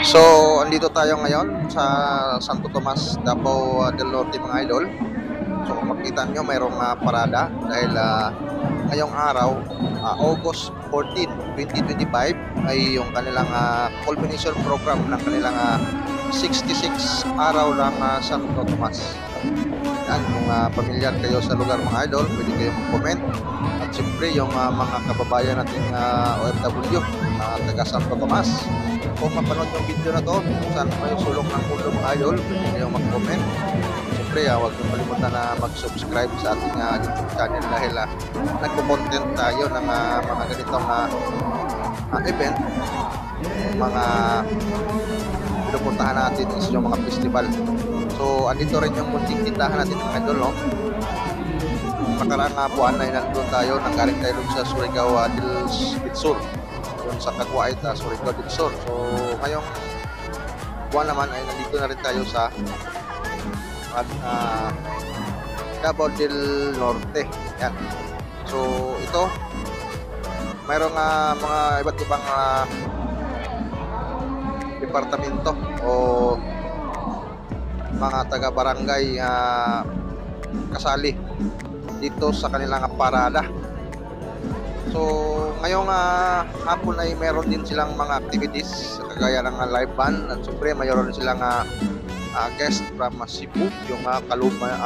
So, andito tayo ngayon sa Santo Tomas, Davao del Norte mga idol. So, kung makita nyo, mayroong parada dahil ngayong araw, August 14, 2025 ay yung kanilang culmination program ng kanilang 66 araw ng Santo Tomas. Yan, kung pamilyar kayo sa lugar mga idol, pwede kayong comment. At siyempre yung mga kababayan nating OFW taga Santo Tomas, kung mapanood yung video na to, kung saan may sulok ng mundo mga idol, pwede kayong mag-comment. Siyempre, huwag nyo kalimutan na mag-subscribe sa ating YouTube channel dahil nagpo-content tayo ng mga ganitong event, mga pinupuntahan natin is yung mga festival. So, andito rin yung munting tindahan natin mga idol, no? Nakaraang buwan ay nandun tayo, nanggaling tayo sa Surigao del Sur, yun sa Caguait, Surigao del Sur. So, ngayong buwan naman ay nandito na rin tayo sa Davao del Norte. Yan. So, ito, mayroong mga iba't ibang departamento o mga taga-barangay kasali dito sa kanilang parada. So ngayong hapon ay meron din silang mga activities kagaya ng live band at siyempre mayroon silang guest from Cebu, yung Kaluma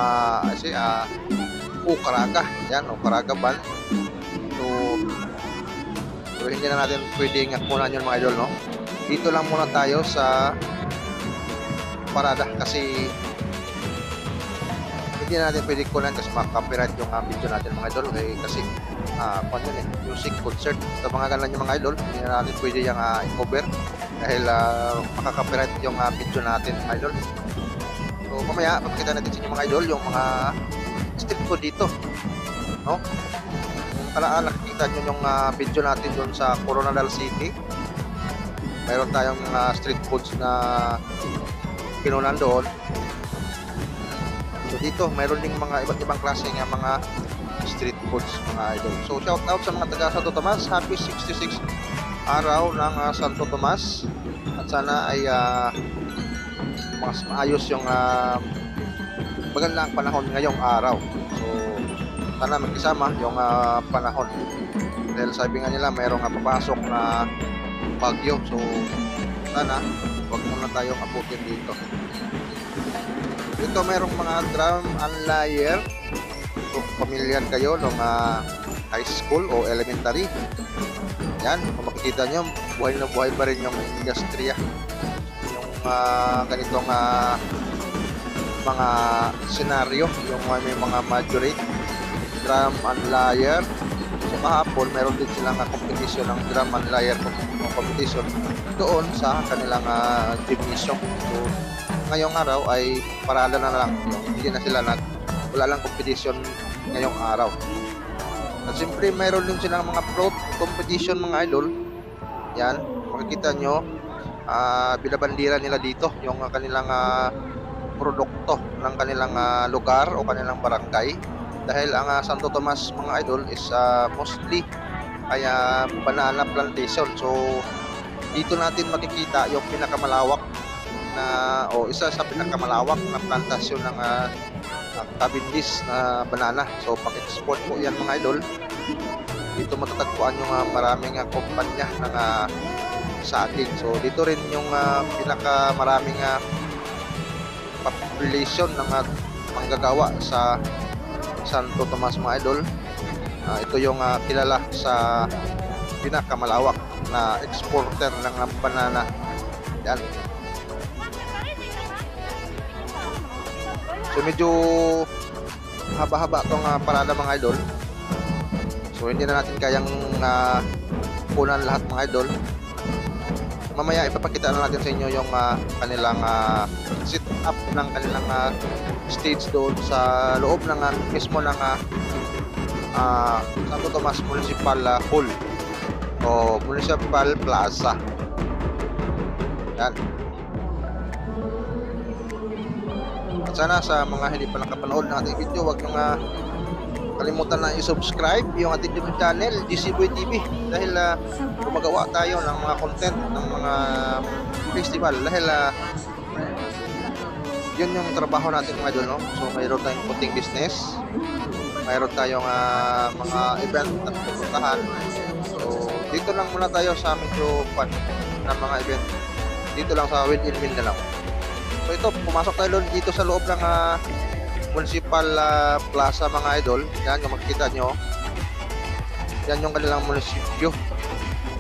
Ukaraga. Yan, Ukaraga band. So hindi na natin pwedeng kunan yun mga idol, no? Dito lang muna tayo sa parada kasi hindi na natin pwede kunan kasi maka-copyright yung video natin mga idol, kasi music concert sa mga ganun yung mga idol, hindi na natin pwede yung i-cover dahil maka-copyright yung video natin mga idol. So mamaya makikita natin sa inyo mga idol yung mga street food dito, no? Kung nakikita nyo yung video natin doon sa Coronadal City, mayroon tayong street foods na pinunan doon. So dito mayroon ding mga iba't ibang klase ng mga street foods mga idol. So shout out sa mga taga Santo Tomas, happy 66 araw ng Santo Tomas at sana ay mas maayos yung magandang panahon ngayong araw. So sana magkasama yung panahon dahil sabi nga nila mayroong papasok na bagyo. So sana wag muna tayong abutin dito. Dito mayroong mga drum and lyre. Kung familiar kayo nung high school o elementary, yan, kung makikita nyo, buhay na buhay pa rin yung industriya, yung ganitong mga senaryo, yung may mga majorate drum and lyre. So kahapon meron din silang competition ng drum and lyre competition doon sa kanilang gymnasium. So ngayong araw ay parada na lang, hindi na sila wala lang competition ngayong araw. At siyempre mayroon din silang mga float competition mga idol. Yan, makikita nyo, binabandira nila dito yung kanilang produkto ng kanilang lugar o kanilang barangay. Dahil ang Santo Tomas mga idol is mostly ay banana plantation. So dito natin makikita yung pinakamalawak na o isa sa pinakamalawak na plantasyon ng Cavendish na banana. So pag-export po yan mga idol. Dito matatagpuan yung maraming kumpanya ng saging. So dito rin yung pinakamaraming population ng manggagawa sa Santo Tomas mga idol. Ito yung kilala sa pinakamalawak na exporter ng banana. Yan. So medyo haba-haba itong parada mga idol. So hindi na natin kayang kunan lahat mga idol. Mamaya ipapakita na natin sa inyo yung kanilang sit up ng kanilang stage doon sa loob ng mismo ng Santo Tomas Municipal Hall o Municipal Plaza. Yan. At sana sa mga hindi pa nakapanood ng ating video, huwag nyo kalimutan na i-subscribe yung ating YouTube channel, GCBoy TV, dahil gumagawa tayo ng mga content ng mga festival dahil yun yung trabaho natin mga idol, no? So mayroon tayong kunting business, mayroon tayong mga event na pupuntahan. So dito lang muna tayo sa medyo fun na mga event, dito lang sa Win-in-Win na lang. So ito, pumasok tayo dito sa loob ng municipal plaza mga idol. Yan yung makikita nyo, yan yung kanilang munisipyo.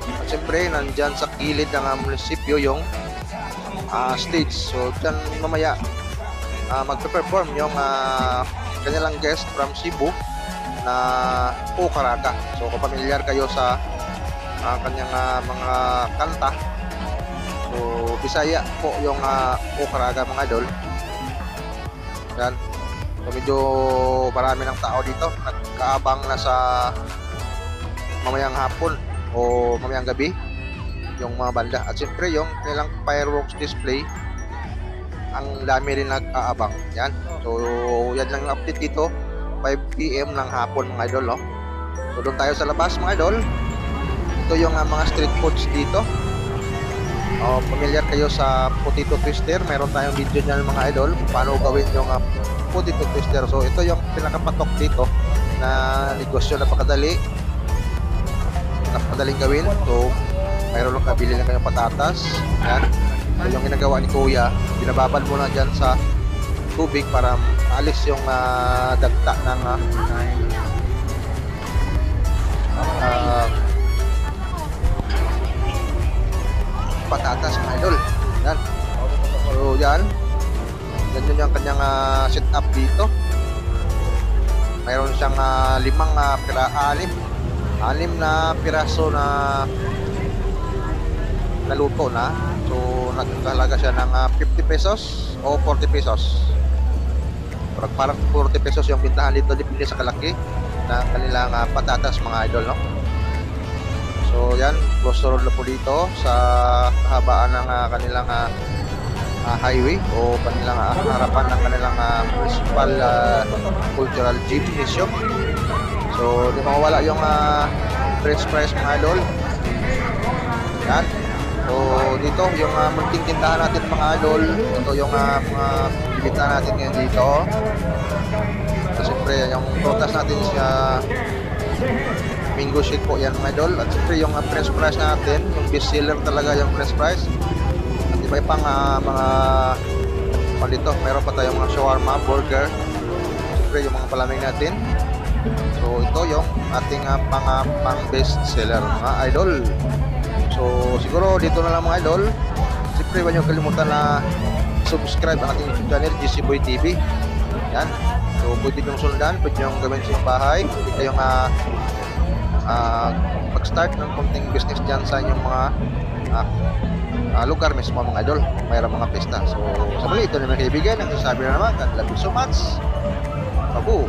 At siyempre nandyan sa kilid ng munisipyo yung stage. So dyan mamaya magpe-perform yung kanilang guest from Cebu na Okaraga. So kung pamilyar kayo sa kanyang mga kanta, so Bisaya po yung Okaraga mga idol. Yan. So medyo marami ng tao dito, nagkaabang na sa mamayang hapon o mamayang gabi yung mga banda. At siyempre yung kanilang fireworks display, ang dami rin nag-aabang. Yan. So yan lang yung update dito, 5 PM ng hapon mga idol, no? So doon tayo sa labas mga idol. Ito yung mga street foods dito. Familiar kayo sa potato twister, meron tayong video niyan mga idol, paano gawin yung potato twister. So ito yung pinakapatok dito na negosyo, napakadaling gawin. So mayroon lang kabili na kayong patatas. Yan. So yung ginagawa ni Kuya, binababad mo na dyan sa tubig para alis yung dagta ng patatas mga idol. Yan. So yan, yun yung kanyang setup dito. Mayroon siyang anim na piraso na naluto na. So nagkahalaga siya ng 50 pesos o 40 pesos. Parang 40 pesos yung bintahan dito, depende sa kalaki na kanilang patatas mga idol, no? So yan, close road na po dito sa kahabaan ng kanilang highway o kanilang harapan ng kanilang municipal cultural gymnasium. So di mawala yung French fries mga idol. Yan. So dito yung munting tindahan natin mga idol. Ito yung mga bibita natin ngayon dito. So siyempre yung prutas natin siya mango shake po yan mga idol. At siyempre yung french fries natin, yung best seller talaga yung french fries. At iba pang mga dito, meron pa tayong mga shawarma, burger. Siyempre yung mga palamig natin. So ito yung ating pang best seller mga idol. So siguro dito na lang mga idol. Siyempre huwag niyo kalimutan na subscribe ang ating YouTube channel, GC Boy TV. Yan. So pwede nyo sundan, pwede nyo gawin sa inyong bahay, pwede kayong mag-start ng konting business dyan sa inyong mga lugar mismo mga idol, mayroong mga pista. So sa muli, ito na mga kaibigan, ang sasabi na naman, God love you so much. Babu.